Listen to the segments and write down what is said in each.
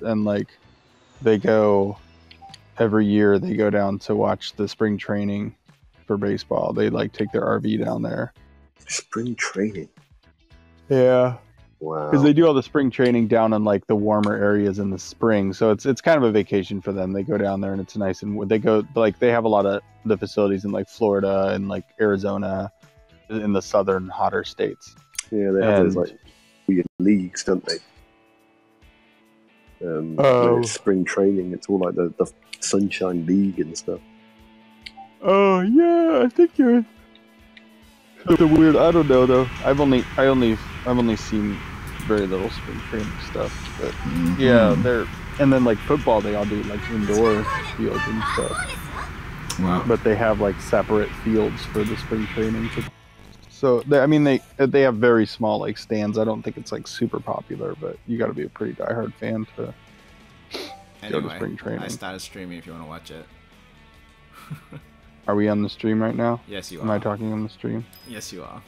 and like they go every year. They go down to watch the spring training for baseball. They like take their RV down there. Spring training. Yeah. Wow. Because they do all the spring training down in like the warmer areas in the spring, so it's kind of a vacation for them. They go down there and it's nice, and they go like they have a lot of the facilities in like Florida and like Arizona, in the southern hotter states. Yeah, they have those like weird leagues, don't they? When it's spring training, it's all like the Sunshine League and stuff. Oh yeah, I think you're something weird. I don't know though. I've only seen very little spring training stuff, but yeah, and then like football, they all do like indoor fields and stuff. Wow. But they have like separate fields for the spring training. So they have very small like stands. I don't think it's like super popular, but you got to be a pretty diehard fan to go to spring training. I started streaming if you want to watch it. Are we on the stream right now? Yes, you are. Am I talking on the stream? Yes, you are.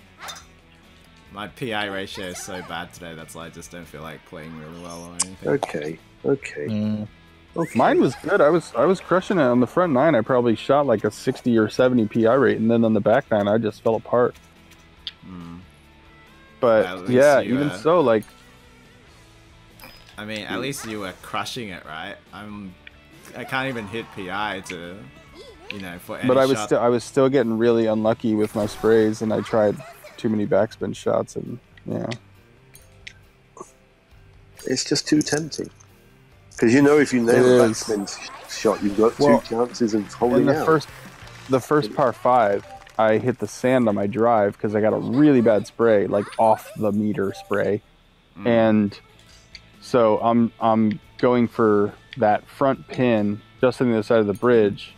My PI ratio is so bad today, that's why I just don't feel like playing really well or anything. Okay. Okay. Mine was good. I was crushing it on the front nine. I probably shot like a 60 or 70 PI rate, and then on the back nine, I just fell apart. But yeah, even so, like, I mean, at least you were crushing it, right? I can't even hit PI to, for any But I shot. was still getting really unlucky with my sprays, and I tried too many backspin shots, and yeah. It's just too tempting. Because if you nail a backspin shot, you've got two chances of holding out. The first par 5, I hit the sand on my drive because I got a really bad spray, like off the meter spray, and so I'm going for that front pin just on the other side of the bridge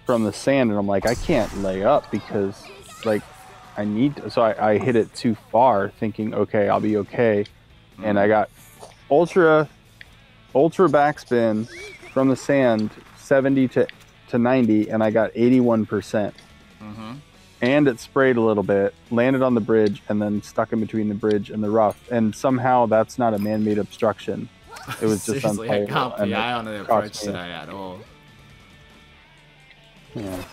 from the sand, and I'm like, I can't lay up because like I need to. So I hit it too far, thinking, okay, I'll be okay, and I got ultra backspin from the sand, 70 to 90, and I got 81%. And it sprayed a little bit, landed on the bridge, and then stuck in between the bridge and the rough. And somehow that's not a man-made obstruction. It was just Seriously, I unplayable. can't PI on the approach today at all. Yeah.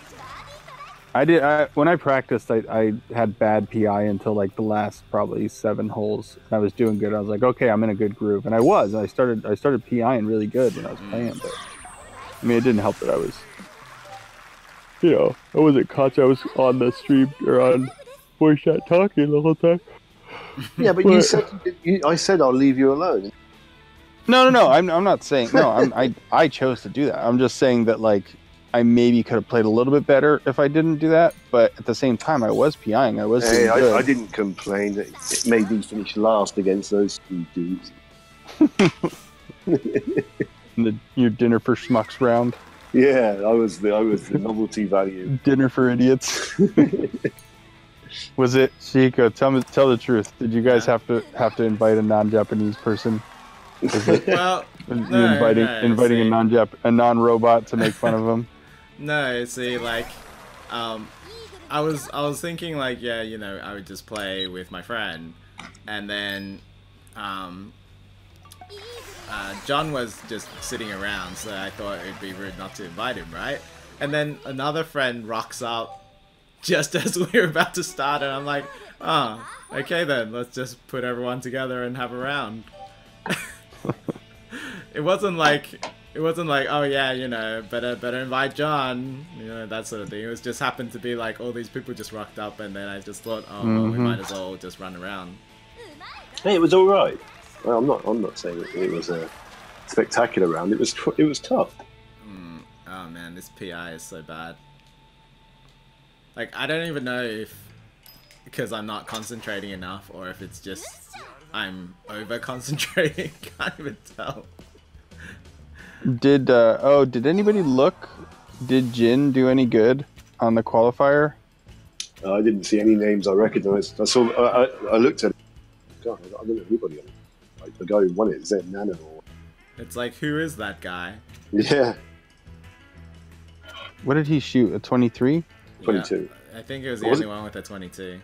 When I practiced, I had bad PI until like the last probably 7 holes. I was doing good. I was like, okay, I'm in a good groove, and I was. I started PIing really good when I was playing, but I mean, it didn't help that I was, I wasn't caught. I was on the stream or on voice chat talking the whole time. Yeah, but you said I said I'll leave you alone. No. I'm not saying no. I chose to do that. I'm just saying that like I maybe could have played a little bit better if I didn't do that. But at the same time, I was PIing. I was. Hey, I didn't complain that it made me finish last against those 2 dudes. Your dinner for schmucks round. Yeah, I was the novelty value. Dinner for idiots. Was it, Shihiko? Tell the truth. Did you guys have to invite a non-Japanese person? Well, inviting a non-robot to make fun of him? No, see, like, I was thinking like, yeah, I would just play with my friend, and then, John was just sitting around, so I thought it'd be rude not to invite him, right? And then another friend rocks up just as we were about to start, and I'm like, oh, okay then, let's just put everyone together and have a round. It wasn't like, oh yeah, better invite John, that sort of thing. It was just happened to be like all these people just rocked up, and then I just thought, oh, well, we might as well just run around. Hey, it was all right. Well, I'm not saying it was a spectacular round. It was tough. Oh man, this PI is so bad. Like, I don't even know if because I'm not concentrating enough, or if it's just I'm over concentrating. Can't even tell. Did anybody look? Did Jin do any good on the qualifier? I didn't see any names I recognised. I looked at it. God, I don't know anybody on it. Like the guy who won it, Zed Nano. It's like, who is that guy? Yeah. What did he shoot? A 23? 22. Yeah, I think it was the only one with a 22.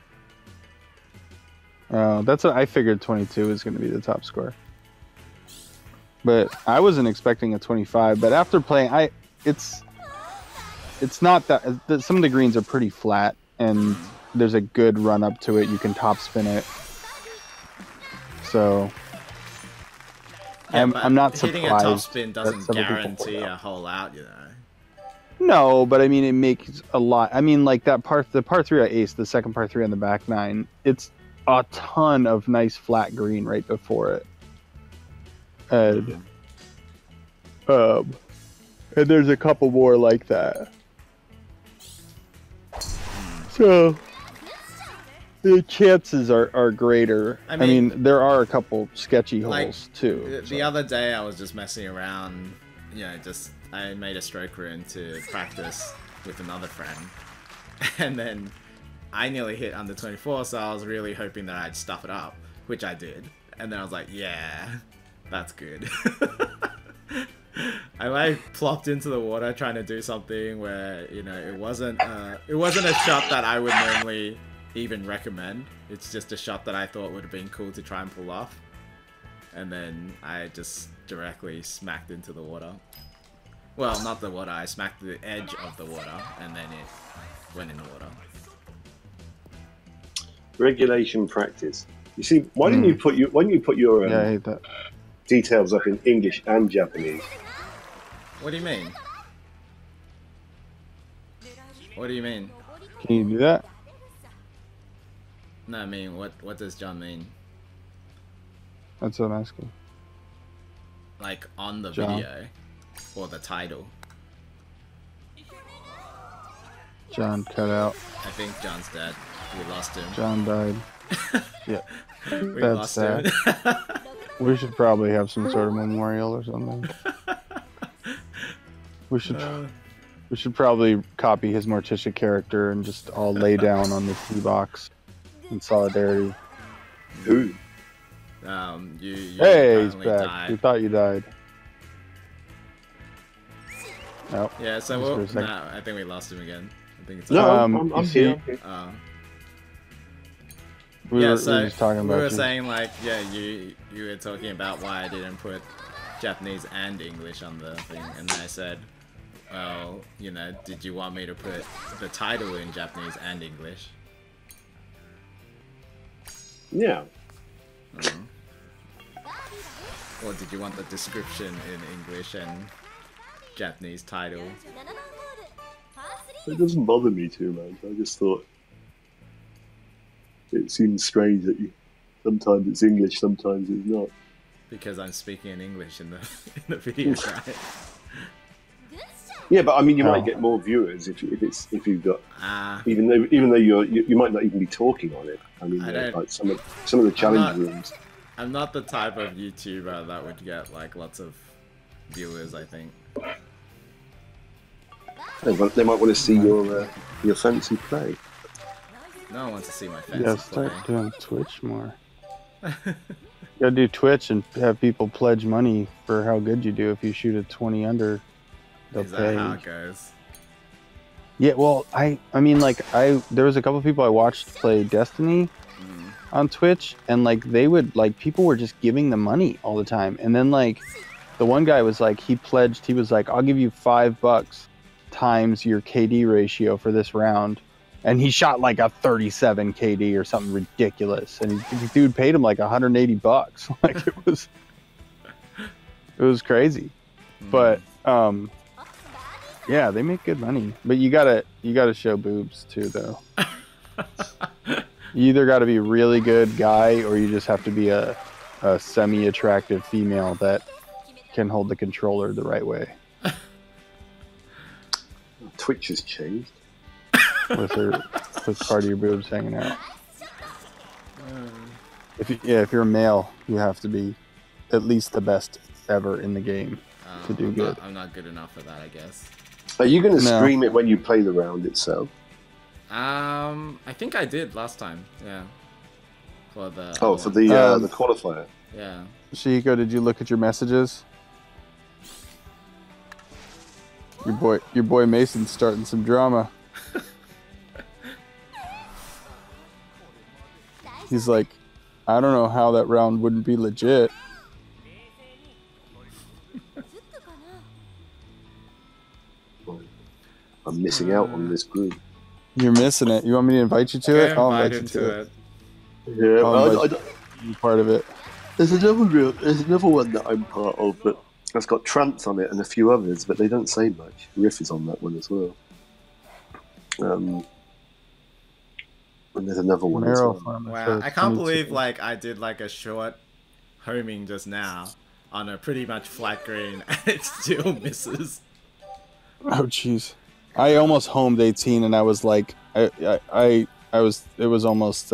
That's what I figured. 22 was going to be the top score. But I wasn't expecting a 25. But after playing, it's not that. Some of the greens are pretty flat, and there's a good run up to it. You can top spin it. So Yeah, I'm not hitting surprised. a top spin doesn't guarantee a hole out, you know. No, but I mean, it makes a lot. I mean, like the par 3 I aced, the second par 3 on the back nine. It's a ton of nice flat green right before it. And there's a couple more like that. So the chances are greater. I mean, there are a couple sketchy holes too. The other day I was just messing around, you know, I made a stroke run to practice with another friend, and then I nearly hit under 24, so I was really hoping that I'd stuff it up, which I did. And then I was like, yeah, that's good. I like plopped into the water trying to do something where, you know, it wasn't a shot that I would normally even recommend. It's just a shot that I thought would have been cool to try and pull off. And then I just directly smacked into the water. Well, not the water, I smacked the edge of the water, and then it went in the water. Regulation practice. You see, why didn't you put your I hate that. details up in English and Japanese? What do you mean? What do you mean? Can you do that? No, I mean, what does John mean? That's what I'm asking. Like, on the John. video? Or the title? John cut out. I think John's dead. We lost him. John died. Yeah. We That's lost sad. him. We should probably have some sort of memorial or something. We should probably copy his Morticia character and just all lay down on the tee box in solidarity. Who? You Hey, he's apparently back. died. We thought you died. Nope. Yeah, so Just for a second. I think we lost him again. I think it's No, Um, I'm you see- here. We yeah, were so just talking about we were you. saying, like, yeah, you were talking about why I didn't put Japanese and English on the thing, and I said, well, you know, did you want me to put the title in Japanese and English? Yeah. Or did you want the description in English and Japanese title? It doesn't bother me too much. I just thought it seems strange that sometimes it's English, sometimes it's not. Because I'm speaking in English in the video, right? Yeah, but I mean, you might get more viewers if you've got even though you might not even be talking on it. I mean, like some of the challenge rooms. I'm not the type of YouTuber that would get like lots of viewers, I think. They might want to see your fancy play. No one wants to see my fancy Yeah, play. start doing Twitch more. You gotta do Twitch and have people pledge money for how good you do. If you shoot a 20 under, they'll Is pay. that how it goes? Yeah, well, I mean, like, there was a couple people I watched play Destiny on Twitch, and like they would, like, people were just giving them money all the time, and then like the one guy was like, he was like, I'll give you $5 times your KD ratio for this round, and he shot like a 37 KD or something ridiculous, and the dude paid him like $180. Like it was crazy, but yeah, they make good money, but you gotta show boobs too, though. You either gotta be a really good guy, or you just have to be a semi-attractive female that can hold the controller the right way. Twitch has changed. With part of your boobs hanging out. If you're a male, you have to be at least the best ever in the game to do good. I'm not good enough for that, I guess. Are you going to stream it when you play the round itself? I think I did last time. Yeah. For the the qualifier. Yeah. Shihiko, did you look at your messages? Your boy Mason's starting some drama. He's like, I don't know how that round wouldn't be legit. I'm missing out on this group. You're missing it. You want me to invite you to it? I'll invite you to it. Yeah, I don't. Part of it. There's another one that I'm part of, but that's got Trance on it and a few others, but they don't say much. Riff is on that one as well. And there's another one as well. Wow, I can't believe like I did like a short homing just now on a pretty much flat green and it still misses. Oh jeez. I almost homed 18 and I was like it was almost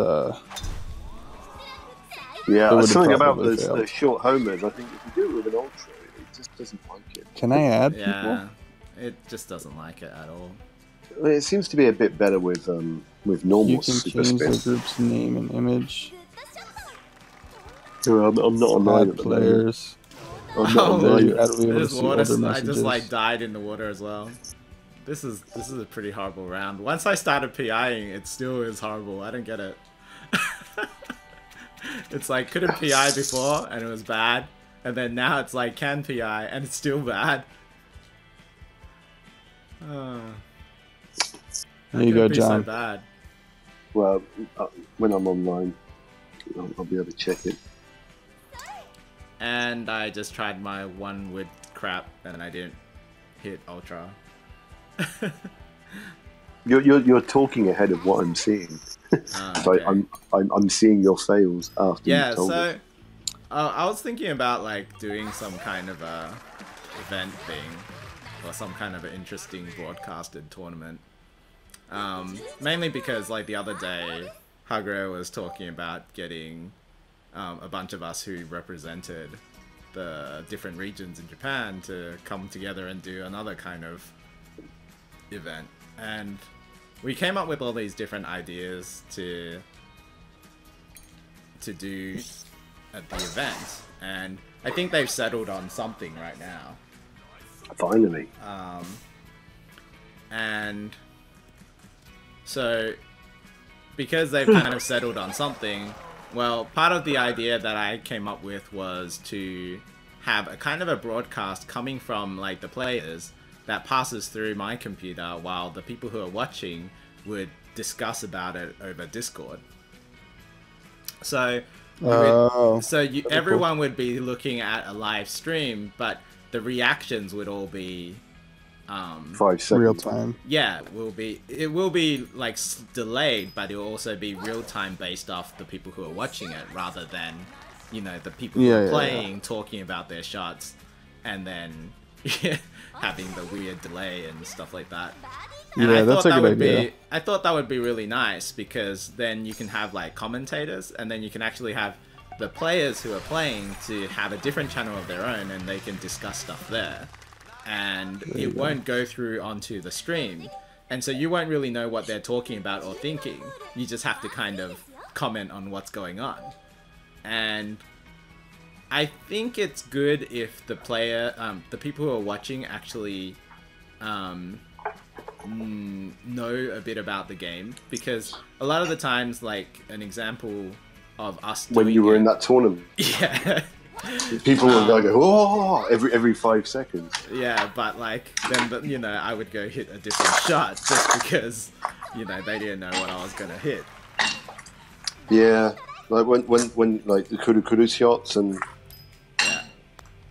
yeah, something about the short homers. I think if you do it with an ultra, it just doesn't like it. Can I add people? Yeah, it just doesn't like it at all. I mean, it seems to be a bit better with normal you can super change spin. the group's name and image. I'm not online at the players. I'm not online. I just like died in the water as well. This is a pretty horrible round. Once I started PIing, it still is horrible. I don't get it. It's like couldn't PI before and it was bad, and then now it's like can PI and it's still bad. There you go, John. So bad. Well, when I'm online, I'll be able to check it. And I just tried my one wood crap and I didn't hit ultra. You're talking ahead of what I'm seeing. So okay. I'm seeing your fails after you told me. I was thinking about like doing some kind of a event thing or some kind of an interesting broadcasted tournament. Mainly because like the other day, Haguro was talking about getting a bunch of us who represented the different regions in Japan to come together and do another kind of event, and we came up with all these different ideas to do at the event, and I think they've settled on something right now. Finally. And so because they've kind of settled on something, well, part of the idea that I came up with was to have a kind of a broadcast coming from like the players that passes through my computer while the people who are watching would discuss about it over Discord. So, everyone would be looking at a live stream, but the reactions would all be 5 seconds. Real time. Yeah, it will be like delayed, but it will also be real time based off the people who are watching it, rather than, you know, the people who are playing talking about their shots, and then having the weird delay and stuff like that. And yeah, that's a good idea. I thought that would be really nice, because then you can have like commentators, and then you can actually have the players who are playing to have a different channel of their own, and they can discuss stuff there. And it won't go through onto the stream, and so you won't really know what they're talking about or thinking. You just have to kind of comment on what's going on. And I think it's good if the player, the people who are watching actually know a bit about the game, because a lot of the times, like an example of us when you were in that tournament, people would go, "Oh!" every 5 seconds. Yeah, but like then, you know, I would go hit a different shot just because, you know, they didn't know what I was gonna hit. Yeah, like when like the kudu shots, and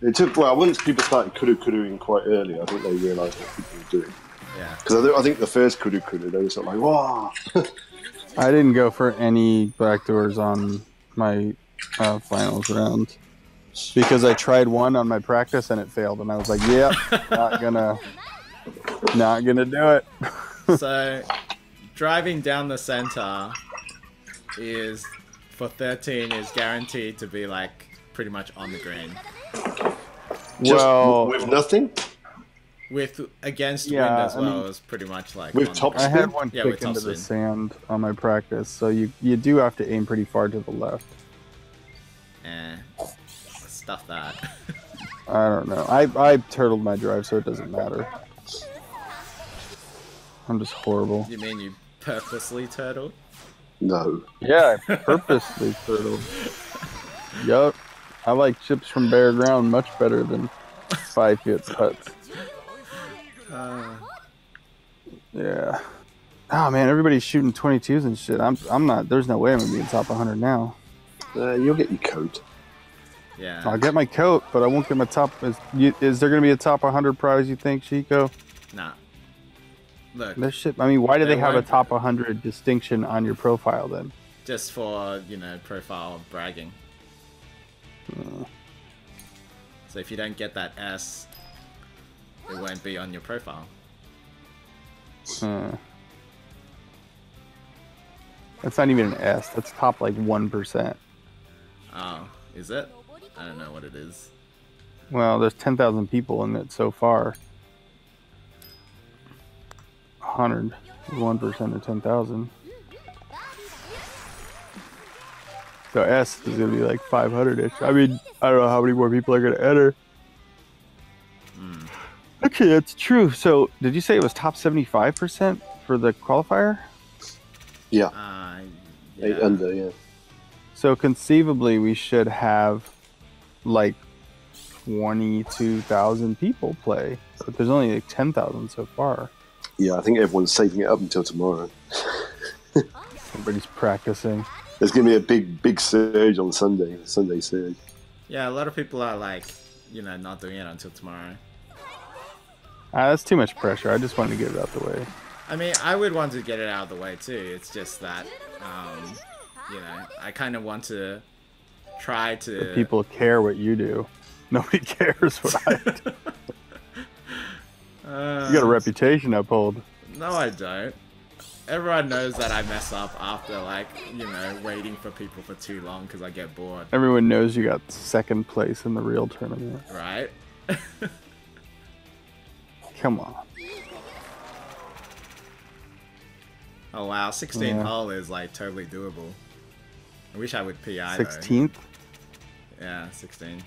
it took once people started kuduing quite early, I think they realised what people were doing. Yeah, because I think the first kudu they were sort of like, "Wow." I didn't go for any backdoors on my finals round, because I tried one on my practice and it failed, and I was like, "Yeah, not gonna do it." So, driving down the center is for 13 is guaranteed to be like pretty much on the green. Well, with nothing. With against wind as well, is pretty much like with top spin. I had one kick into the sand on my practice, so you do have to aim pretty far to the left. Stuff that. I don't know. I turtled my drive, so it doesn't matter. I'm just horrible. You mean you purposely turtled? No. Yeah, I purposely turtled. Yup. I like chips from bare ground much better than 5-foot putts. Yeah. Oh man, everybody's shooting 22s and shit. I'm not. There's no way I'm gonna be in top 100 now. You'll get your coat. Yeah. I'll get my coat, but I won't get my top. Is there gonna be a top 100 prize? You think, Shihiko? Nah. Look. There's shit. I mean, why do they have a top 100 distinction on your profile then? Just for, you know, profile bragging. So if you don't get that S, it won't be on your profile. That's not even an S. That's top like 1%. Oh, is it? I don't know what it is. Well, there's 10,000 people in it so far. 100 is 1% of 10,000. So S is gonna be like 500-ish. I mean, I don't know how many more people are gonna enter. Okay, that's true. So, did you say it was top 75% for the qualifier? Yeah. Yeah. 8 under, yeah. So conceivably, we should have like 22,000 people play, but there's only like 10,000 so far. Yeah, I think everyone's saving it up until tomorrow. Everybody's practicing. There's going to be a big surge on Sunday surge. Yeah, a lot of people are like, you know, not doing it until tomorrow. That's too much pressure. I just wanted to get it out the way. I mean, I would want to get it out of the way too. It's just that, you know, I kind of want to try to... But people care what you do. Nobody cares what I do. You got a reputation to uphold. No, I don't. Everyone knows that I mess up after, like, you know, waiting for people for too long because I get bored. Everyone knows you got second place in the real tournament. Right? Come on. Oh wow, 16 hole is like totally doable. I wish I would PI 16th? Though. Yeah, 16.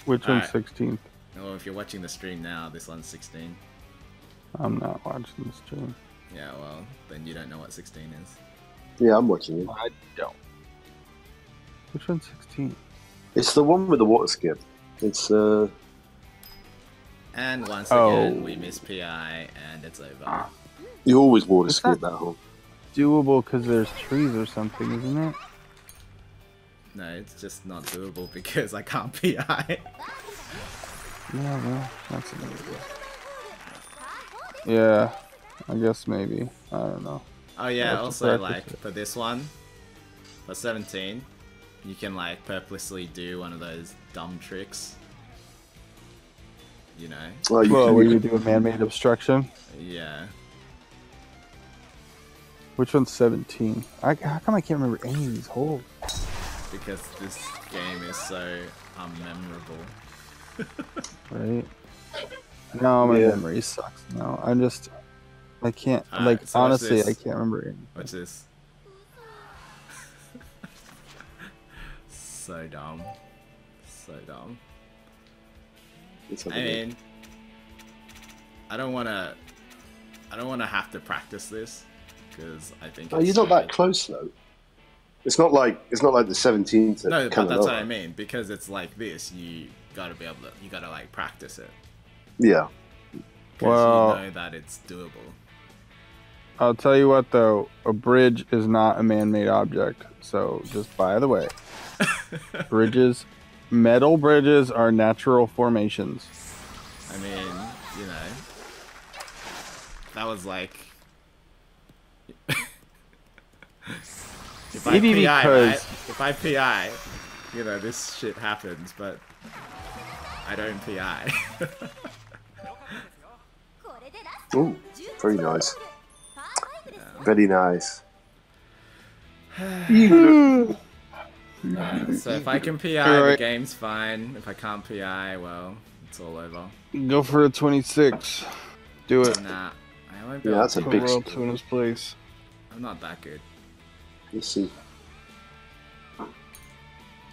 Which one's 16th? Well, if you're watching the stream now, this one's 16. I'm not watching the stream. Yeah, well, then you don't know what 16 is. Yeah, I'm watching it. I don't. Which one's 16? It's the one with the water skip. It's And once again, we miss PI, and it's over. You always water skip that hole. Doable because there's trees or something, isn't it? No, it's just not doable because I can't PI. Yeah, well, that's amazing. Yeah, I guess maybe. I don't know. Oh yeah, also like for this one, for 17, you can like purposely do one of those dumb tricks. You know? Well, where you do a man-made obstruction? Yeah. Which one's 17? How come I can't remember any of these holes? Because this game is so unmemorable. Right? No, my memory sucks. No, I can't, like, so honestly, I can't remember anything. What's this? So dumb. So dumb. I mean, I don't want to have to practice this because I think. Oh, you're not that close though. It's not like the 17th. No, but that's what I mean. Because it's like this, you gotta be able to. You gotta like practice it. Yeah. Well, you know that it's doable. I'll tell you what though, a bridge is not a man-made object. So just by the way, metal bridges are natural formations. I mean, you know, that was like. If I PI, right? If I PI, you know, this shit happens, but I don't PI. Ooh, very nice. Very nice. So if I can PI, the game's fine. If I can't PI, well, it's all over. Go for a 26. Do it. Nah, I won't be able that's a big World Tuna's place. I'm not that good. Let's see.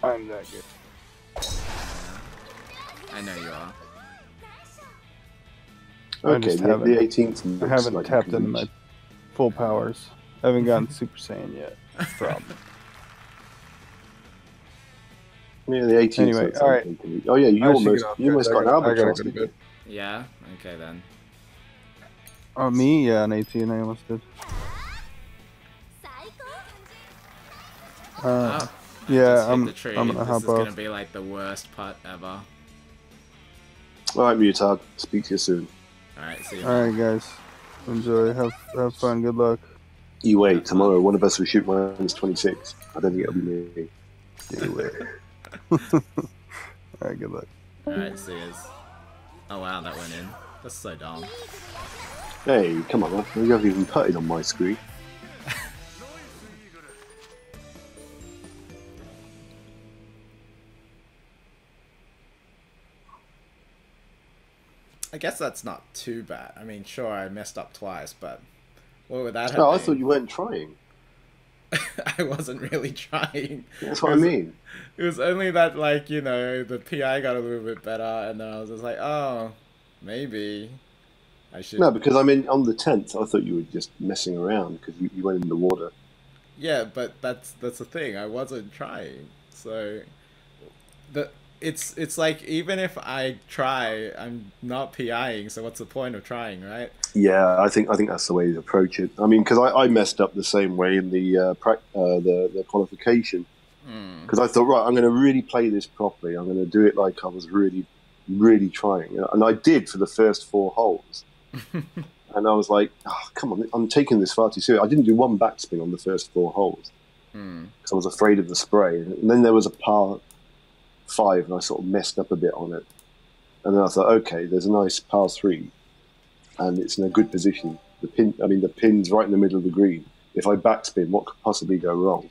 I'm that good. I know you are. Okay, the 18th. I haven't tapped into my full powers. I haven't gotten Super Saiyan yet. Problem. Yeah, the 18th. Anyway, all right. Oh yeah, you almost got an albatross. Yeah. Okay then. Me? Yeah, an 18 I almost did. Yeah, I'm gonna hop off. This is gonna be like the worst putt ever. Alright, Mutard. Speak to you soon. Alright, see you. Alright, guys. Enjoy. Have fun. Good luck. You wait. Tomorrow, one of us will shoot minus 26. I don't think it'll be me. You wait. Alright, good luck. Alright, see you. Oh wow, that went in. That's so dumb. Hey, come on, man. You haven't even putted on my screen. I guess that's not too bad. I mean, sure, I messed up twice, but what would that have Oh, been? I thought you weren't trying. I wasn't really trying. That's what I mean. It was only that, like, you know, the PI got a little bit better, and then I was just like, oh, maybe I should... No, because I mean, on the 10th, I thought you were just messing around because you went in the water. Yeah, but that's the thing. I wasn't trying. So it's like, even if I try, I'm not PIing, so what's the point of trying, right? Yeah, I think that's the way to approach it. I mean, because I messed up the same way in the qualification. Because I thought, right, I'm going to really play this properly. I'm going to do it like I was really, really trying. And I did for the first 4 holes. And I was like, oh, come on, I'm taking this far too serious. I didn't do one backspin on the first 4 holes. Because I was afraid of the spray. And then there was a par 5, and I sort of messed up a bit on it. And then I thought, okay, there's a nice par 3. And it's in a good position. The pin's right in the middle of the green. If I backspin, what could possibly go wrong?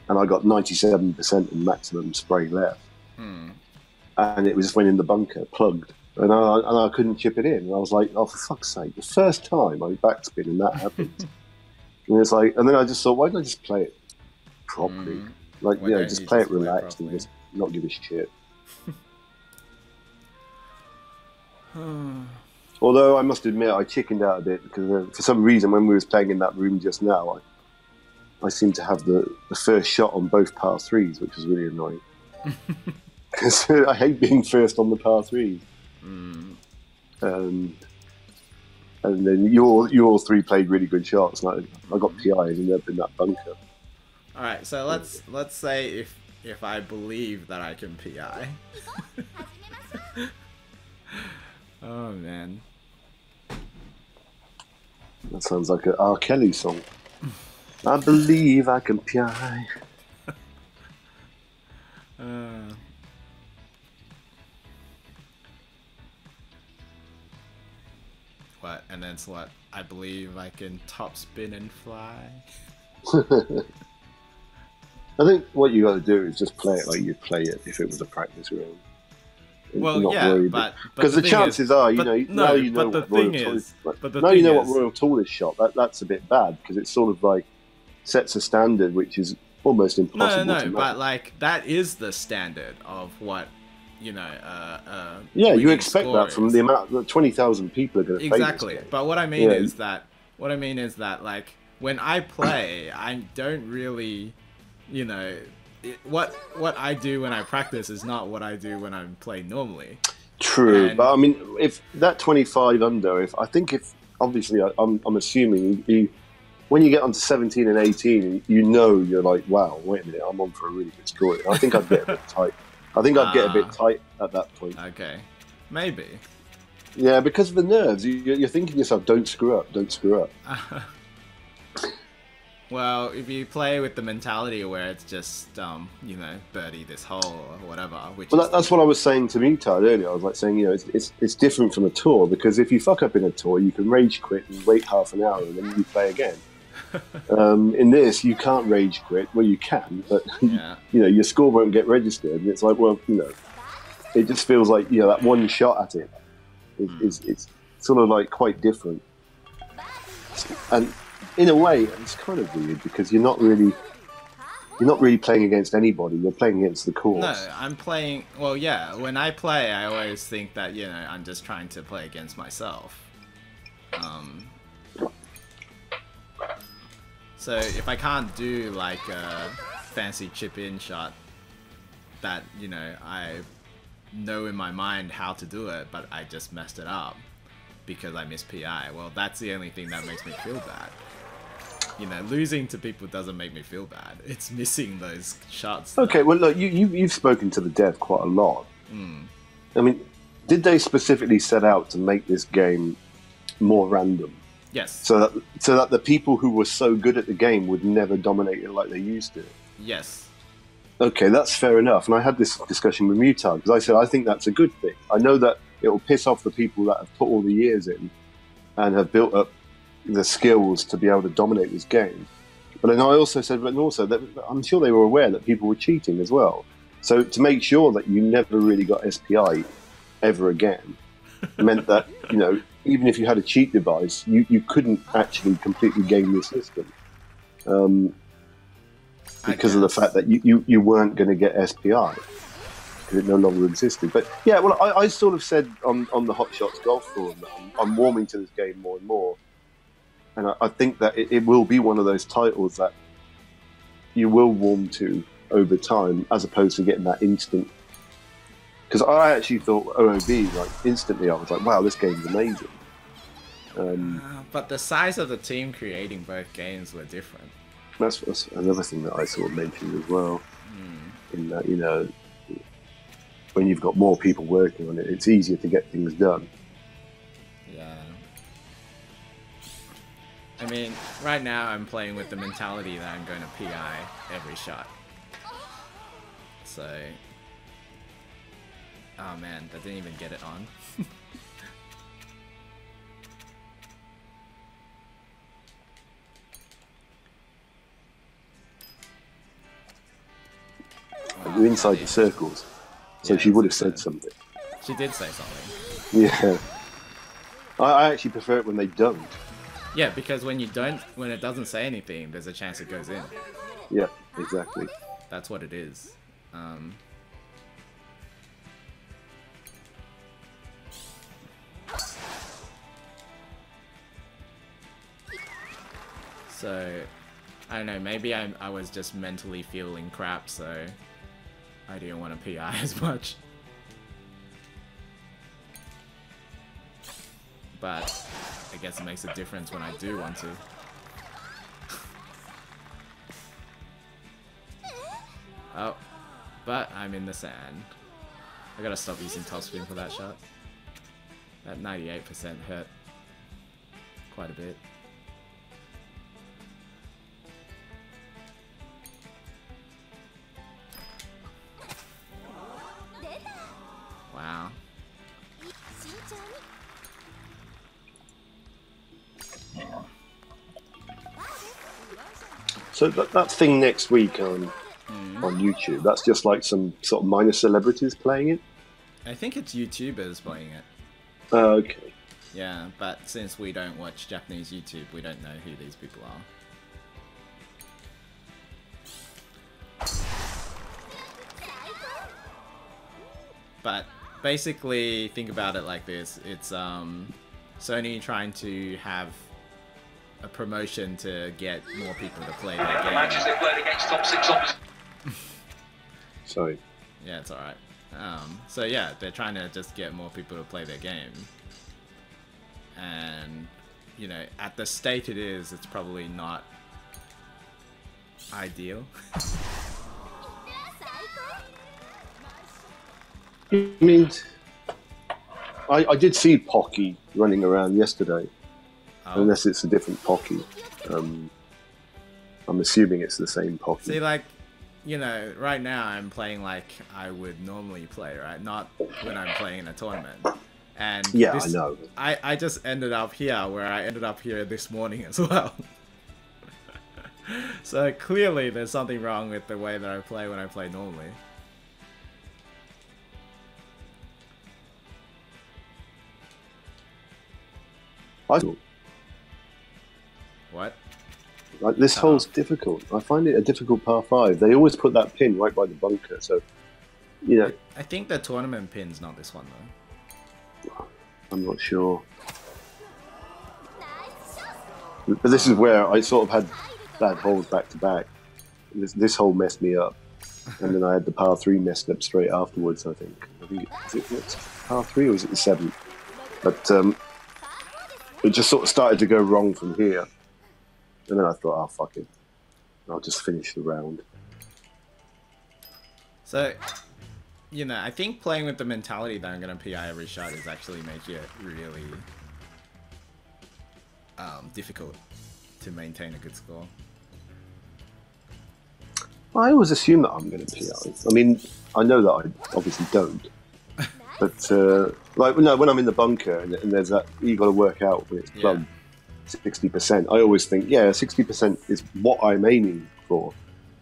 And I got 97% in maximum spray left. And it just went in the bunker, plugged. And I couldn't chip it in. And I was like, oh, for fuck's sake, the first time I backspin and that happened. And it's like, and then I just thought, why don't I just play it properly? Like, you know, just play it relaxed and just not give a shit. Although I must admit, I chickened out a bit because for some reason, when we was playing in that room just now, I seemed to have the first shot on both par 3s, which was really annoying. Because I hate being first on the par 3s. And then you all 3 played really good shots. Like, I got PI'd and ended up in that bunker. All right, so let's say if I believe that I can PI. Oh man, that sounds like an R. Kelly song. I believe I can PI. What? And then it's what? I believe I can top spin and fly. I think what you got to do is just play it like you'd play it if it was a practice round. Well, yeah, but because the chances are, you know, now you know what Royal Tour is shot. That's a bit bad because it sort of like sets a standard which is almost impossible. No, but like that is the standard of what, you know. Yeah, you expect that from the amount that 20,000 people are going to play exactly. this game. But what I mean is that like when I play, I don't really, you know. What I do when I practice is not what I do when I'm playing normally. True, but I mean, if that 25 under, obviously I'm assuming when you get onto 17 and 18, you know you're like, wow, wait a minute, I'm on for a really good score. I think I'd get a bit tight. I think I'd get a bit tight at that point. Okay, maybe. Yeah, because of the nerves, you're thinking to yourself, don't screw up, don't screw up. Well, if you play with the mentality where it's just, you know, birdie this hole or whatever. That's what I was saying to Mutard earlier. I was like saying, you know, it's different from a tour because if you fuck up in a tour, you can rage quit and wait half an hour and then you play again. In this, you can't rage quit. Well, you can, but you know, your score won't get registered. And it's like, well, you know, it just feels like, you know, that one shot at it it's sort of like quite different. And in a way, it's kind of weird because you're not really playing against anybody. You're playing against the course. No, I'm playing. Well, yeah. When I play, I always think that, you know, I'm just trying to play against myself. So if I can't do like a fancy chip-in shot that, you know, I know in my mind how to do it, but I just messed it up, because I missed PI. Well, that's the only thing that makes me feel bad. You know, losing to people doesn't make me feel bad. It's missing those shots. Okay, well, look, you've spoken to the dev quite a lot. I mean, did they specifically set out to make this game more random? Yes. So that the people who were so good at the game would never dominate it like they used to? Yes. Okay, that's fair enough. And I had this discussion with Mutard, because I said, I think that's a good thing. I know that it will piss off the people that have put all the years in and have built up the skills to be able to dominate this game. But then I also said, but also that I'm sure they were aware that people were cheating as well. So to make sure that you never really got SPI ever again meant that, you know, even if you had a cheat device, you couldn't actually completely game the system. Because of the fact that you weren't going to get SPI, because it no longer existed. But yeah, well, I sort of said on the Hot Shots Golf Forum that I'm warming to this game more and more. And I think that it will be one of those titles that you will warm to over time, as opposed to getting that instant. Because I actually thought OOB, like, instantly, I was like, wow, this game's amazing. But the size of the team creating both games were different. That's another thing that I sort of mentioned as well. In that, you know, when you've got more people working on it, it's easier to get things done. Yeah. I mean, right now I'm playing with the mentality that I'm going to PI every shot. So... Oh man, that didn't even get it on. You're inside the circles, so Yeah, she would have said something. She did say something. Yeah. I actually prefer it when they don't. Yeah, because when it doesn't say anything, there's a chance it goes in. Yeah, exactly. That's what it is. So, I don't know, maybe I was just mentally feeling crap, so I didn't want to PI as much. But I guess it makes a difference when I do want to. Oh, but I'm in the sand. I gotta stop using topspin for that shot. That 98% hurt quite a bit. Wow. So that thing next week on YouTube, that's just like some sort of minor celebrities playing it? I think it's YouTubers playing it. Okay. Yeah, but since we don't watch Japanese YouTube, we don't know who these people are. But basically, think about it like this. It's Sony trying to have a promotion to get more people to play their game. Matches they played against top 6 opposition. Sorry. Yeah, it's alright. So yeah, they're trying to just get more people to play their game. And, you know, at the state it is, it's probably not ideal. I mean, I did see Pocky running around yesterday, unless it's a different Pocky. I'm assuming it's the same Pocky. See, like, you know, right now I'm playing like I would normally play, right? Not when I'm playing in a tournament. And yeah, I know. I just ended up here where I ended up here this morning as well. So clearly there's something wrong with the way that I play when I play normally. What? Like, this hole's difficult. I find it a difficult par 5. They always put that pin right by the bunker, so, you know. I think the tournament pin's not this one, though. I'm not sure. But this is where I sort of had bad holes back to back. This hole messed me up. And then I had the par 3 messed up straight afterwards, I think. Is it par 3 or was it the 7th? But, it just sort of started to go wrong from here. And then I thought, oh, fuck it. I'll just finish the round. So, you know, I think playing with the mentality that I'm going to PI every shot is actually make it really difficult to maintain a good score. I always assume that I'm going to PI. I mean, I know that I obviously don't. But, like, no, when I'm in the bunker and there's that, you got to work out when it's plugged 60%. I always think, yeah, 60% is what I'm aiming for.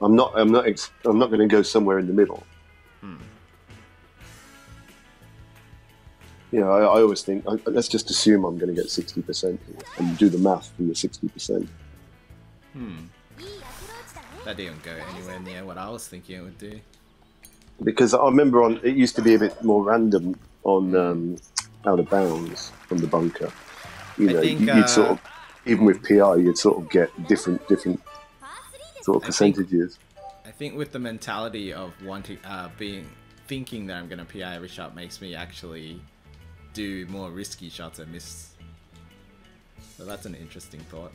I'm not going to go somewhere in the middle. You know, I always think, let's just assume I'm going to get 60% here and do the math from the 60%. That didn't go anywhere near what I was thinking it would do. Because I remember it used to be a bit more random on out of bounds from the bunker. You know, you'd sort of, even with PI, you'd sort of get different sort of percentages. I think with the mentality of wanting, thinking that I'm going to PI every shot makes me actually do more risky shots and miss. So that's an interesting thought.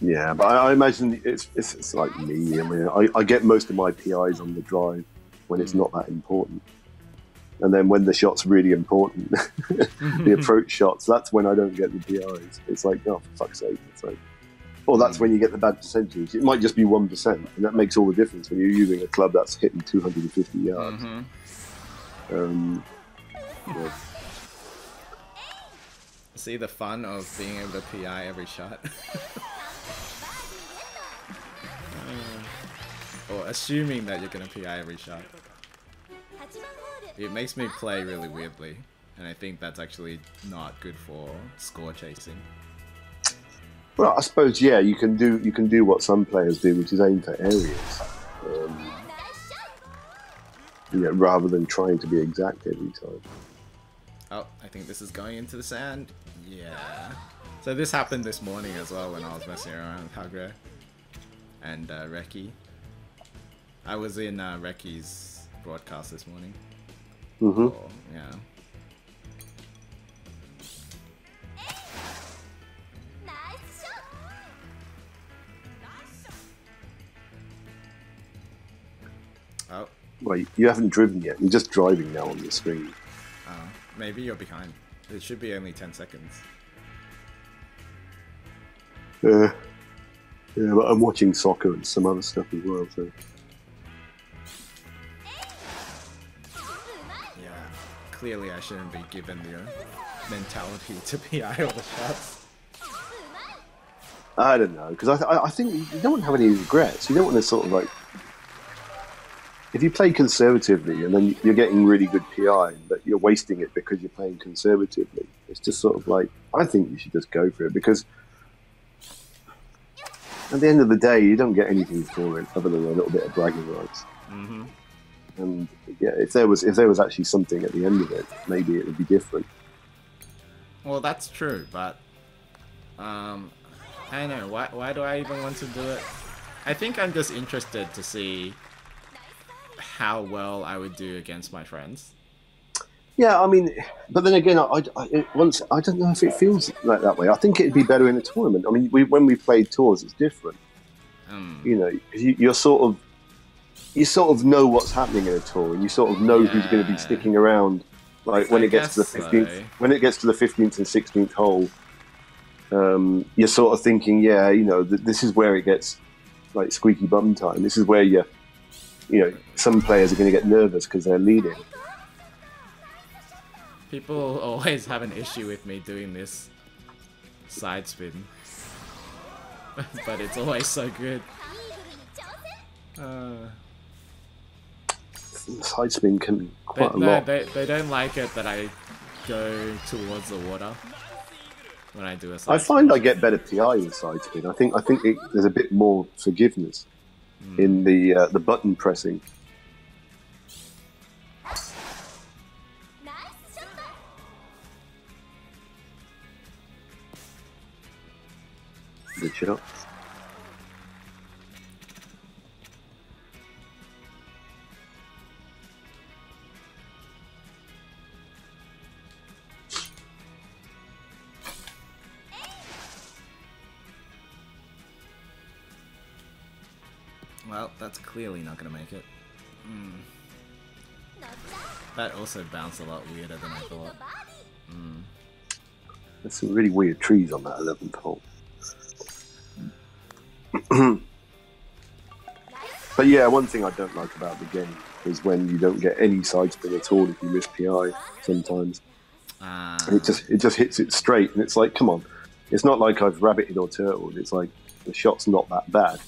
Yeah, but I imagine it's like me. I mean, I get most of my PIs on the drive when it's not that important. And then when the shot's really important, the approach shots, that's when I don't get the PIs. It's like, oh, for fuck's sake. It's like, or that's when you get the bad percentage. It might just be 1%, and that makes all the difference when you're using a club that's hitting 250 yards. Yeah. See the fun of being able to PI every shot? Or assuming that you're going to PI every shot. It makes me play really weirdly, and I think that's actually not good for score chasing. Well, I suppose, yeah, you can do what some players do, which is aim for areas, yeah, rather than trying to be exact every time. Oh, I think this is going into the sand. Yeah. So this happened this morning as well when I was messing around with Hagre and Reki. I was in Reki's broadcast this morning. Oh, yeah. Oh. Wait, you haven't driven yet. You're just driving now on the screen. Maybe you're behind. It should be only 10 seconds. Yeah, but I'm watching soccer and some other stuff as well, so... Yeah, clearly I shouldn't be given the mentality to PI all the shots. I don't know, because I think you don't want to have any regrets. You don't want to sort of like... If you play conservatively and then you're getting really good PI, but you're wasting it because you're playing conservatively, it's just sort of like, I think you should just go for it, because at the end of the day, you don't get anything for it other than a little bit of bragging rights. And yeah, if there was actually something at the end of it, maybe it would be different. Well, that's true, but I don't know. Why do I even want to do it? I think I'm just interested to see how well I would do against my friends. Yeah, I mean, but then again, I don't know if it feels like that way. I think it'd be better in a tournament. I mean, when we played tours, it's different. You know, you sort of know what's happening in a tour, and you sort of know who's going to be sticking around. Like when it gets to the 15th, when it gets to the 15th and 16th hole, you're sort of thinking, yeah, you know, this is where it gets like squeaky bum time. This is where you know, some players are going to get nervous because they're leading. People always have an issue with me doing this side spin. But it's always so good. Side spin can be quite a lot. They don't like it that I go towards the water when I do a side I find spin. I get better PI in side spin. I think there's a bit more forgiveness in the button pressing. Good shot. Well, that's clearly not gonna make it. That also bounced a lot weirder than I thought. There's some really weird trees on that 11th hole. But yeah, one thing I don't like about the game is when you don't get any side spin at all if you miss PI sometimes. It just hits it straight, and it's like, come on. It's not like I've rabbited or turtled. It's like the shot's not that bad.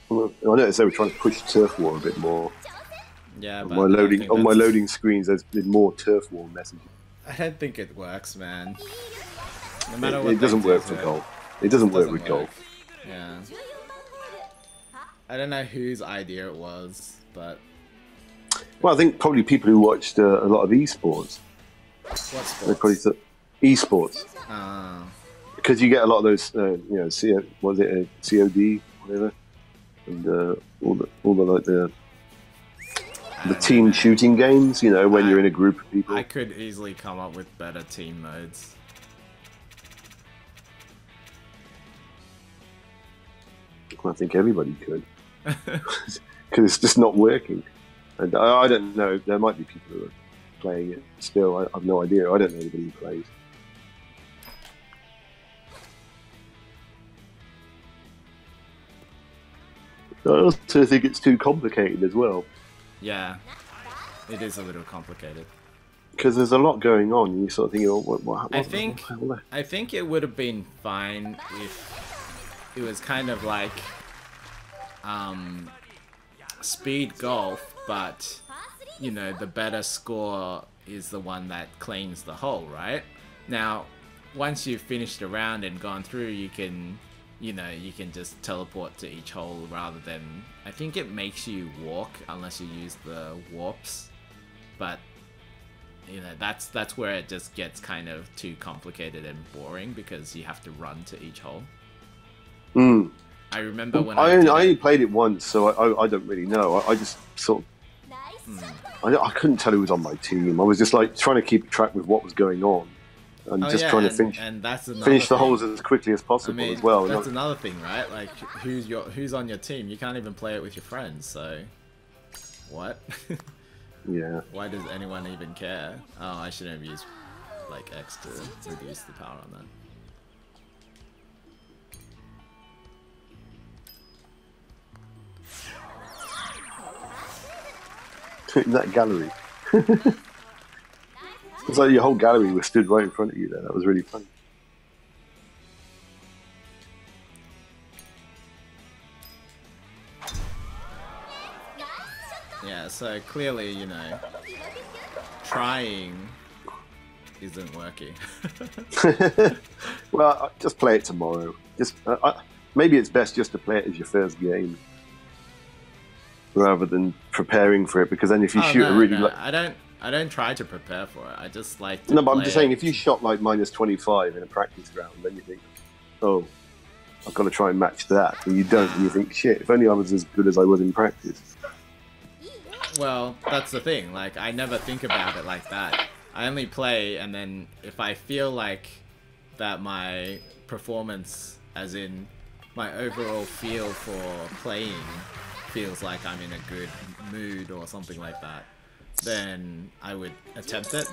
I noticed they were trying to push turf war a bit more. Yeah, on but my loading screens, there's been more turf war messages. I don't think it works, man. No matter It doesn't work for golf. It doesn't work with golf. Yeah. I don't know whose idea it was, but Well, I think probably people who watched a lot of esports. what They probably sports? thought esports Ah, because you get a lot of those, was it a COD, whatever, and all the like the team shooting games. You know, when you're in a group of people. I could easily come up with better team modes. I think everybody could, because it's just not working. And I don't know. There might be people who are playing it still. I have no idea. I don't know anybody who plays. I also think it's too complicated as well, Yeah, it is a little complicated. because there's a lot going on. And you sort of think, oh, what I think it would have been fine if it was kind of like speed golf, but you know, the better score is the one that claims the hole, right? Now, once you've finished a round and gone through, you can, you know, you can just teleport to each hole rather than, I think it makes you walk unless you use the warps, but you know, that's where it just gets kind of too complicated and boring because you have to run to each hole. I remember when I only played it once, so I don't really know. I just sort of I couldn't tell who was on my team. I was just like trying to keep track with what was going on, and trying to finish the holes as quickly as possible as well. That's another thing, right? Like who's on your team? You can't even play it with your friends. So what? Yeah. Why does anyone even care? Oh, I shouldn't have used like X to reduce the power on that. In that gallery. It's like your whole gallery was stood right in front of you there. That was really funny. Yeah, so clearly, you know, trying isn't working. Well, just play it tomorrow. Just maybe it's best just to play it as your first game, rather than preparing for it. Because then, if you shoot a really, I don't try to prepare for it. I just like to. No, but I'm play just saying, it. if you shot like -25 in a practice round, then you think, oh, I've got to try and match that, and you don't, and you think, shit, if only I was as good as I was in practice. Well, that's the thing. Like, I never think about it like that. I only play, and then if I feel like that my performance, as in my overall feel for playing, feels like I'm in a good mood or something like that, then I would attempt it.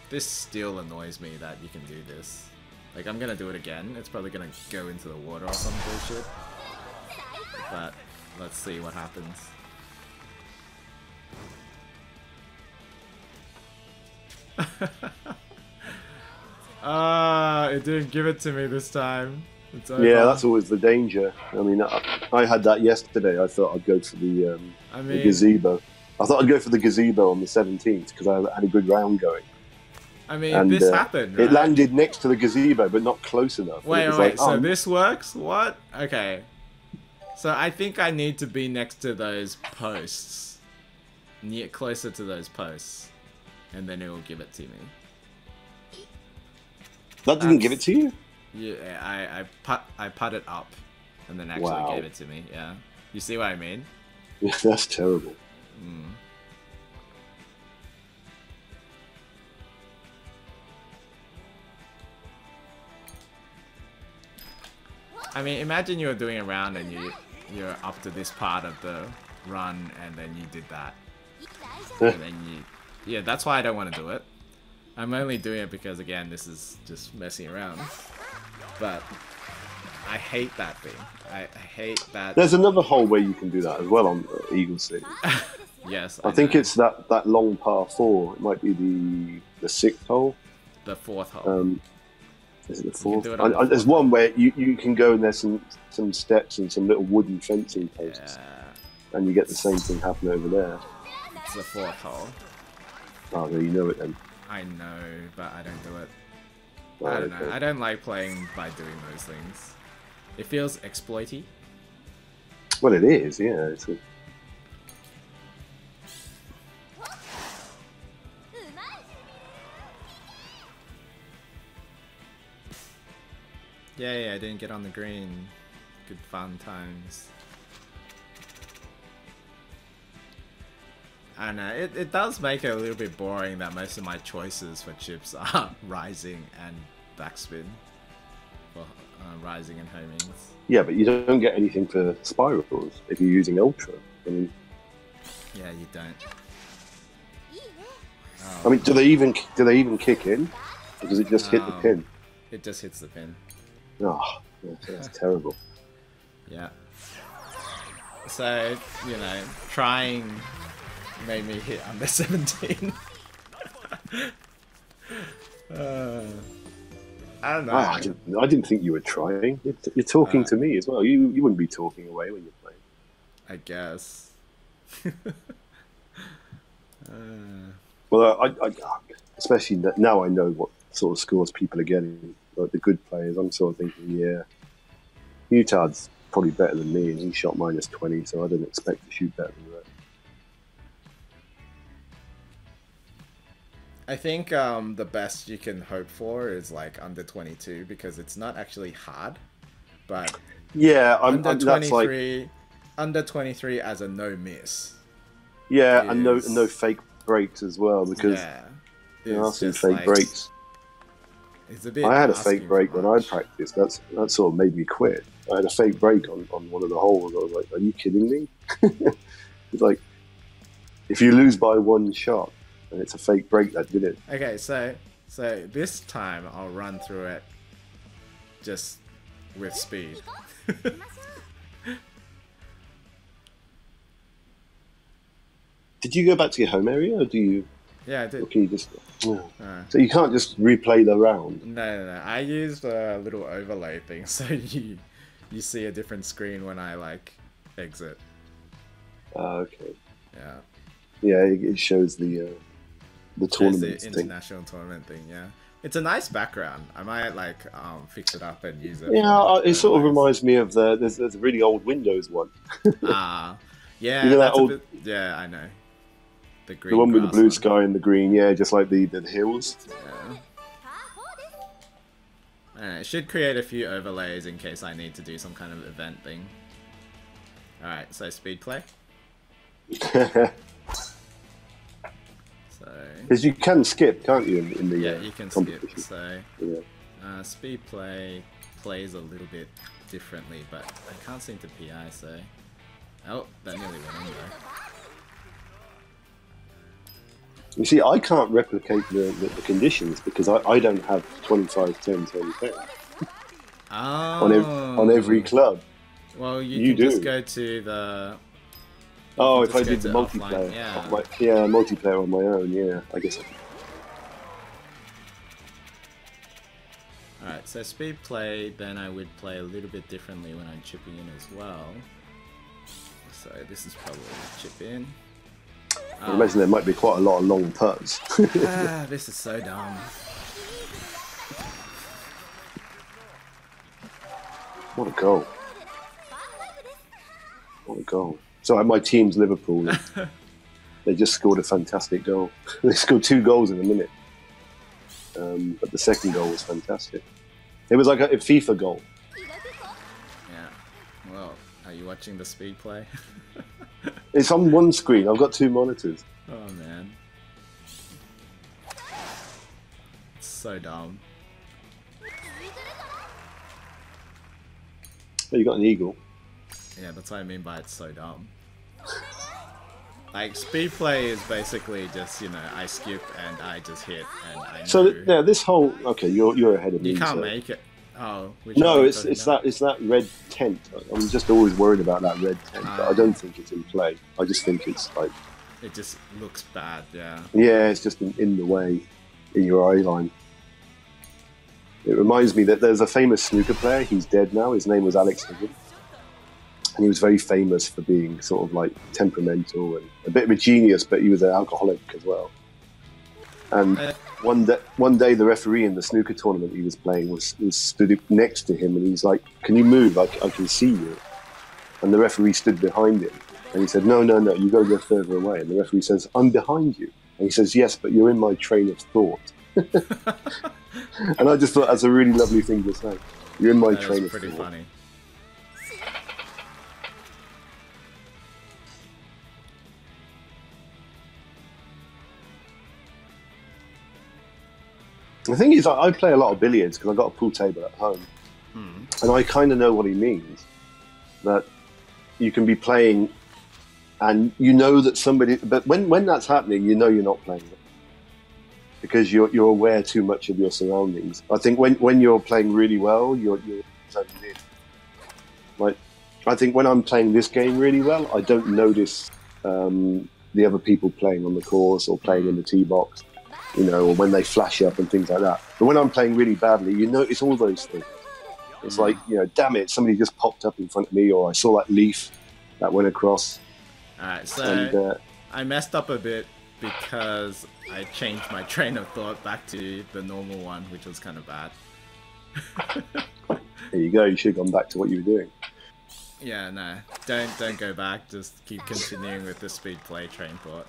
This still annoys me that you can do this. Like, I'm gonna do it again. It's probably gonna go into the water or some bullshit. But let's see what happens. It didn't give it to me this time. It's over. Yeah, that's always the danger. I mean, I had that yesterday. I thought I'd go for the gazebo. I thought I'd go for the gazebo on the 17th because I had a good round going. I mean, And, this happened, right? It landed next to the gazebo, but not close enough. Wait, like, so this works? What? Okay. So I think I need to be next to those posts. Closer to those posts. And then it will give it to me. That didn't give it to you? Yeah, I put it up. And then actually gave it to me, yeah. You see what I mean? Yeah, that's terrible. Mm. I mean, imagine you were doing a round and you're up to this part of the run and then you did that. And then yeah, that's why I don't want to do it. I'm only doing it because, again, this is just messing around. But I hate that thing. I hate that. There's another hole where you can do that as well on Eagle Sea. Yes, I think it's that long par 4. It might be the 6th hole. The 4th hole. Is it the 4th? There's one where you can go and there's some steps and some little wooden fencing posts. Yeah. And you get the same thing happen over there. It's the 4th hole. Oh, there you know it then. I know, but I don't do it. Oh, I don't know. I don't like playing by doing those things. It feels exploity. Well, it is, yeah. Yeah, I didn't get on the green. Good fun times. I don't know, it does make it a little bit boring that most of my choices for chips are rising and backspin. Well, rising and homings. Yeah, but you don't get anything for spirals if you're using Ultra. I mean, yeah, you don't. I mean, do they even kick in? Or does it just hit the pin? It just hits the pin. Oh, that's terrible. Yeah. So, you know, trying made me hit under 17. I don't know. I didn't think you were trying. You're talking to me as well. You wouldn't be talking away when you're playing. I guess. Well, I especially now I know what sort of scores people are getting. Like the good players, I'm sort of thinking, yeah, Utah's probably better than me, and he shot -20, so I didn't expect to shoot better than that. I think the best you can hope for is like under 22 because it's not actually hard, but yeah, under 23, under 23 as a no miss. Yeah, and no fake breaks as well because there are some fake breaks. It's a bit. I had a fake break when I practiced. That sort of made me quit. I had a fake break on one of the holes. I was like, "Are you kidding me?" It's like if you lose by one shot and it's a fake break, that did it. Okay, so this time I'll run through it just with speed. Did you go back to your home area, or do you? Yeah, I did. Or can you just? Oh. So you can't just replay the round. No. I used a little overlay thing, so you see a different screen when I like exit. Okay. Yeah. Yeah, it shows the tournament thing. International tournament thing. Yeah, it's a nice background. I might like fix it up and use it. Yeah, it sort of reminds me of there's a really old Windows one. Yeah. You know that old? Yeah, I know. The green. The one with the blue sky and the green. Yeah, just like the hills. Yeah. It should create a few overlays in case I need to do some kind of event thing. All right, so speed play. Because you can skip, can't you? In the you can skip. So speed play plays a little bit differently, but I can't seem to PI. So that nearly went in though. You see, I can't replicate the conditions because I don't have 25, 10, 10, 10 on every club. Well, you can just go to the. Oh, if I did the multiplayer, multiplayer on my own, yeah, I guess. Alright, so speed play, then I would play a little bit differently when I'm chipping in as well. So this is probably a chip in. I imagine there might be quite a lot of long putts. This is so dumb. What a goal. What a goal. So my team's Liverpool. They just scored a fantastic goal. They scored 2 goals in a minute. But the second goal was fantastic. It was like a FIFA goal. Yeah. Well, are you watching the speed play? It's on one screen. I've got 2 monitors. Oh man. It's so dumb. Oh, you got an eagle. Yeah, that's what I mean by it's so dumb. Like, speed play is basically just, you know, I skip and I just hit and I know. So yeah, this whole you're ahead of me. You can't so. make it. Oh, No, it's that red tent. I'm just always worried about that red tent. But I don't think it's in play. I just think it's like it just looks bad. Yeah. Yeah, it's just in the way, in your eye line. It reminds me that there's a famous snooker player. He's dead now. His name was Alex Higgins. And he was very famous for being sort of like temperamental and a bit of a genius, but he was an alcoholic as well. And one day the referee in the snooker tournament he was playing was stood next to him, and he's like, "Can you move? I can see you." And the referee stood behind him, and he said, "No, you got to go further away." And the referee says, "I'm behind you." And he says, "Yes, but you're in my train of thought." And I just thought that's a really lovely thing to say. You're in my train of thought. Pretty funny. The thing is, I play a lot of billiards because I've got a pool table at home. And I kind of know what he means. That you can be playing and you know that somebody... But when that's happening, you know you're not playing it. Because you're aware too much of your surroundings. I think when you're playing really well, you're zoned in. Like, I think when I'm playing this game really well, I don't notice the other people playing on the course or playing in the tee box. You know, or when they flash up and things like that. But when I'm playing really badly, you notice all those things. It's like, you know, damn it, somebody just popped up in front of me, or I saw that leaf that went across. Alright, so I messed up a bit because I changed my train of thought back to the normal one, which was kind of bad. There you go, you should have gone back to what you were doing. Yeah, no, don't go back, just keep continuing with the speed play train thought.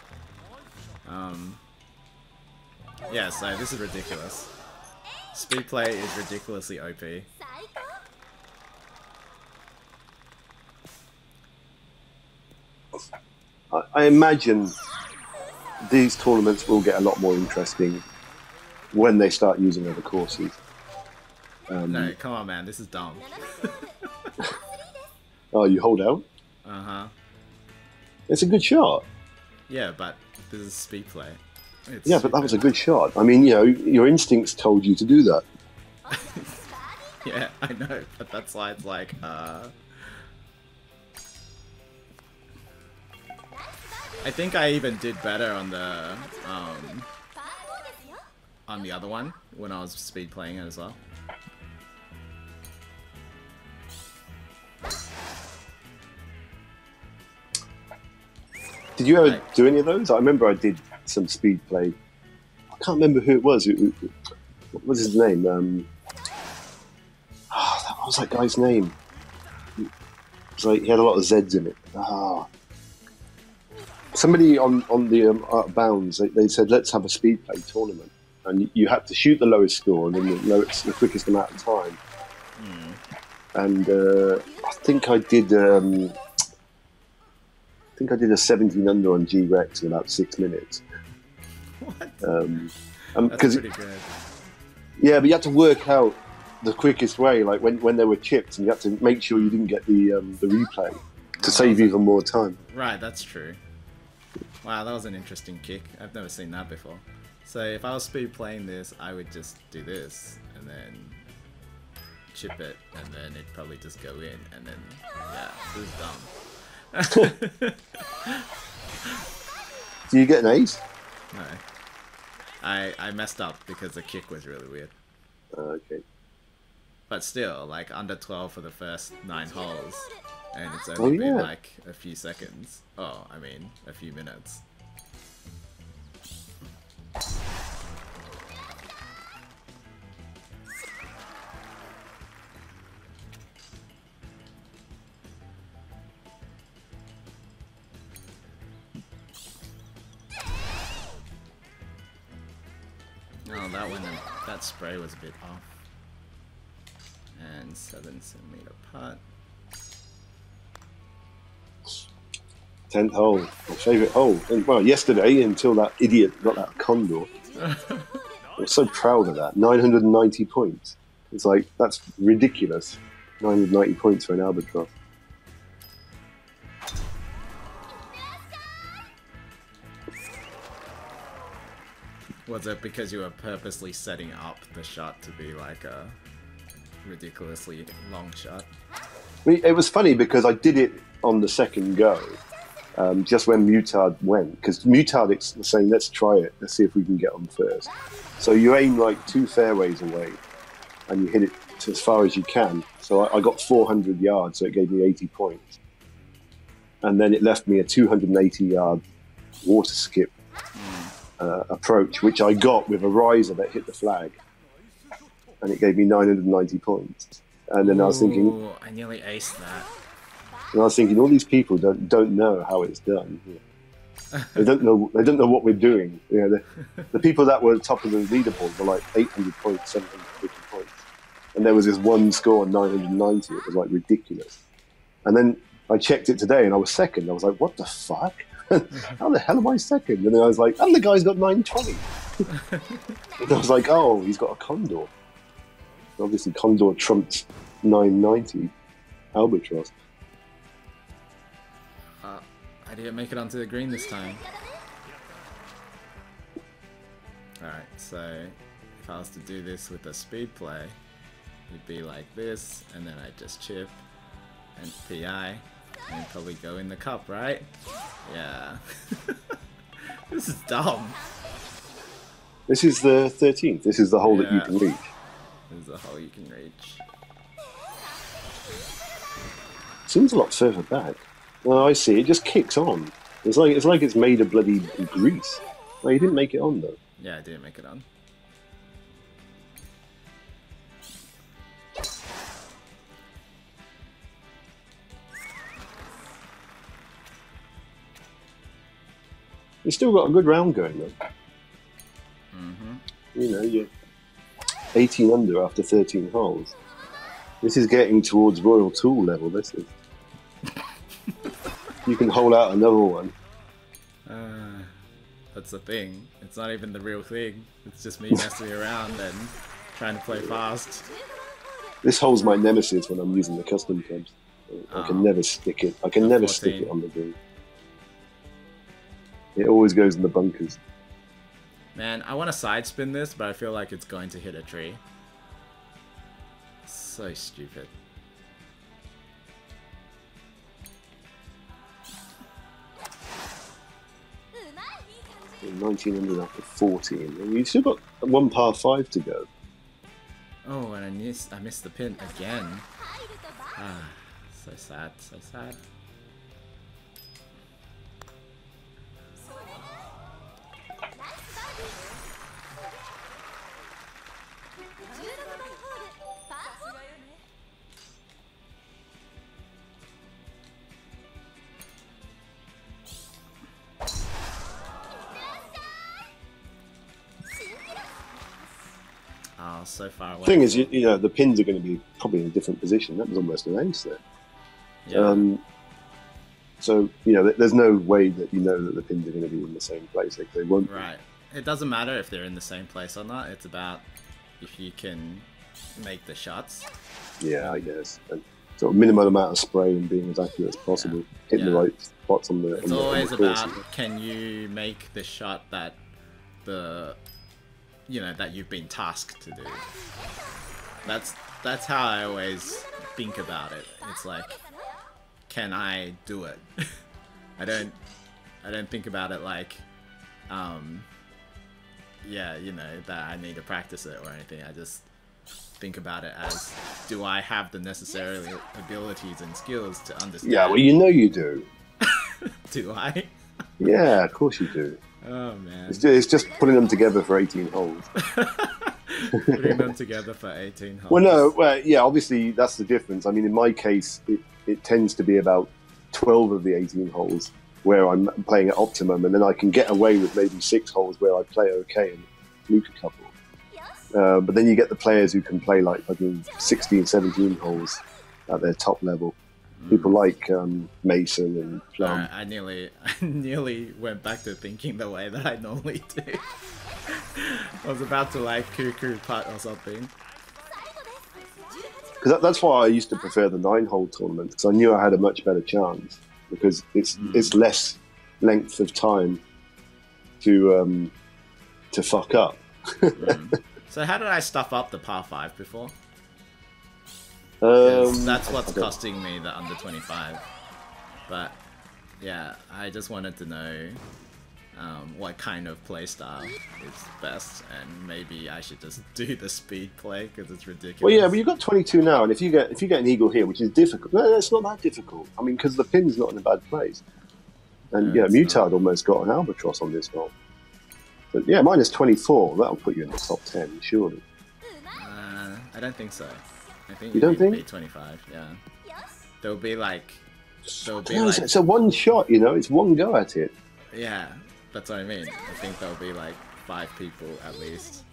Yeah, so this is ridiculous. Speed play is ridiculously OP. I imagine these tournaments will get a lot more interesting when they start using other courses. No, come on, man, this is dumb. Oh, you hold out? Uh-huh. It's a good shot. Yeah, but this is speed play. Yeah, but that was a good shot. I mean, you know, your instincts told you to do that. Yeah, I know, but that's why it's like, I think I even did better on the other one when I was speed playing it as well. Did you ever do any of those? I remember I did some speed play. I can't remember who it was. What was his name? What was that guy's name? It was like he had a lot of Z's in it. Somebody on the Out of Bounds, they said, let's have a speed play tournament. And you had to shoot the lowest score and then the quickest amount of time. And I think I did a 17 under on G-Rex in about 6 minutes. What? That's pretty good. Yeah, but you had to work out the quickest way, like when they were chipped, and you had to make sure you didn't get the replay to save even more time. Right, that's true. Wow, that was an interesting kick. I've never seen that before. So if I was speed playing this, I would just do this, and then chip it, and then it'd probably just go in, and then, yeah, this is dumb. Do you get an ace? No. I messed up because the kick was really weird. Okay. but still, like under 12 for the first 9 holes, and it's only been like a few seconds. Oh, I mean, a few minutes. Oh, that spray was a bit off. And 7-centimeter putt. 10th hole, my favourite hole. And, well, yesterday, until that idiot got that condor, I was so proud of that. 990 points. It's like, that's ridiculous. 990 points for an albatross. Was it because you were purposely setting up the shot to be like a ridiculously long shot? It was funny because I did it on the second go, just when Mutard went. Because Mutard was saying, let's try it, let's see if we can get on first. So you aim like 2 fairways away and you hit it to as far as you can. So I got 400 yards, so it gave me 80 points. And then it left me a 280-yard water skip approach, which I got with a riser that hit the flag, and it gave me 990 points. And then I was thinking, I nearly aced that. And I was thinking, all these people don't know how it's done. They don't know what we're doing. You know, the people that were top of the leaderboard were like 800 points, 750 points, and there was this one score, 990. It was like ridiculous. And then I checked it today, and I was second. I was like, what the fuck? How the hell am I second? And then I was like, and the guy's got 920. And I was like, oh, he's got a condor. Obviously, condor trumps 990 albatross. I didn't make it onto the green this time. Alright, so if I was to do this with a speed play, it'd be like this, and then I'd just chip and PI. And probably go in the cup, right? Yeah. This is dumb. This is the 13th. This is the hole that you can reach. This is the hole you can reach. Seems a lot further back. Oh, I see. It just kicks on. It's like it's made of bloody grease. Well, you didn't make it on though. Yeah, I didn't make it on. You still got a good round going though. Mm-hmm. You know, you're 18 under after 13 holes. This is getting towards Royal Tool level, this is. You can hold out another one. That's the thing. It's not even the real thing. It's just me messing around and trying to play fast. This hole's my nemesis when I'm using the custom clubs. I can never stick it. I can never stick it on the green. It always goes in the bunkers. Man, I want to side spin this, but I feel like it's going to hit a tree. So stupid. Yeah, 1900 after 14. And you've still got one par 5 to go. Oh, and I missed the pin again. Ah, so sad, so sad. Oh, so far away. Thing is, you know, the pins are going to be probably in a different position. That was almost an ace there. Yeah. So, you know, there's no way that you know that the pins are going to be in the same place. Like, they won't. Right. It doesn't matter if they're in the same place or not. It's about if you can make the shots. Yeah, I guess. And sort of minimal amount of spray and being as accurate as possible. Hitting the right spots on the. It's always about can you make the shot that that you've been tasked to do. That's how I always think about it. It's like, can I do it? I don't think about it like, yeah, you know, that I need to practice it or anything. I just think about it as, do I have the necessary abilities and skills to understand? Yeah, well, you know you do. Do I? Yeah, of course you do. Oh man. It's just putting them together for 18 holes. Putting them together for 18 holes. Well, no, well, yeah, obviously that's the difference. I mean, in my case, it tends to be about 12 of the 18 holes where I'm playing at optimum, and then I can get away with maybe 6 holes where I play okay and fluke a couple. But then you get the players who can play like fucking 16, 17 holes at their top level. People like Mason and Plum. I nearly went back to thinking the way that I normally do. I was about to like cuckoo putt or something. Because that's why I used to prefer the 9-hole tournament, because I knew I had a much better chance, because it's less length of time to fuck up. So how did I stuff up the par 5 before? That's what's costing me the under 25. But yeah, I just wanted to know what kind of play style is best, and maybe I should just do the speed play because it's ridiculous. Well, yeah, but you've got 22 now, and if you get an eagle here, which is difficult, no, it's not that difficult. I mean, because the pin's not in a bad place, and No, yeah, it's Mutard almost got an albatross on this hole. But yeah, minus 24, that'll put you in the top 10, surely. I don't think so. I think You don't need to think? be 25. Yeah, there'll be like. No, it's a one shot, you know, it's one go at it. Yeah, that's what I mean. I think there'll be like 5 people at least.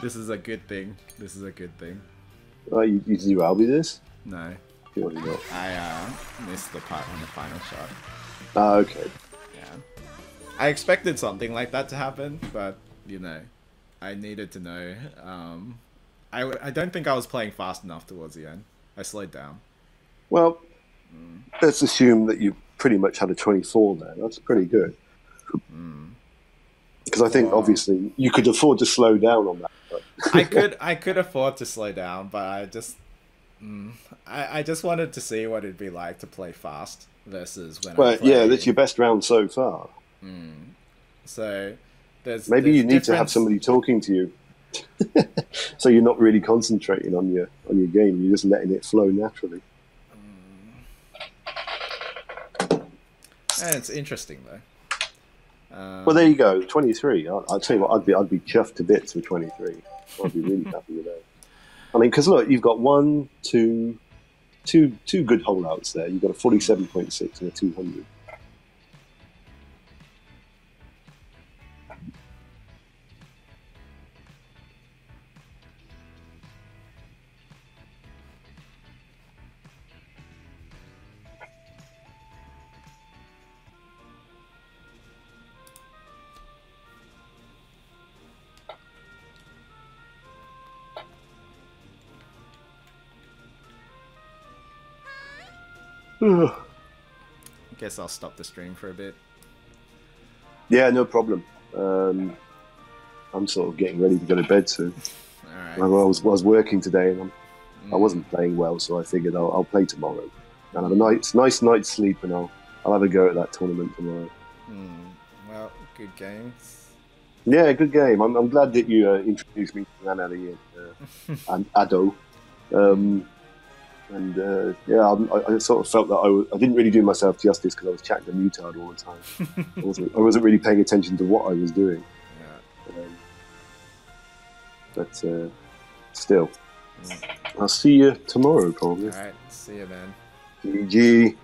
This is a good thing. This is a good thing. You do Albie this? No, Surely not. I missed the putt on the final shot. Okay. Yeah, I expected something like that to happen, but you know, I needed to know. I don't think I was playing fast enough towards the end. I slowed down. Well, let's assume that you pretty much had a 24 there. That's pretty good. Because I think, obviously, you could afford to slow down on that. But I could afford to slow down, but I just wanted to see what it'd be like to play fast versus when I But play. yeah, that's your best round so far. So there's Maybe there's you need to have difference- somebody talking to you, so you're not really concentrating on your game. You're just letting it flow naturally. It's interesting though. Well, there you go, 23. I'll tell you what, I'd be chuffed to bits with 23. I'd be really happy with that. I mean, because look, you've got two good holdouts there. You've got a 47.6 and a 200. Guess I'll stop the stream for a bit. Yeah, no problem. I'm sort of getting ready to go to bed soon. Alright. I was working today, and I wasn't playing well, so I figured I'll play tomorrow. I'll have a nice night's sleep, and I'll have a go at that tournament tomorrow. Well, good games. Yeah, good game. I'm glad that you introduced me to Anali and Ado. Yeah, I sort of felt that I didn't really do myself justice because I was chatting to Mutard all the time. I wasn't really paying attention to what I was doing. Yeah. But still, I'll see you tomorrow probably. Alright, see you, man. GG.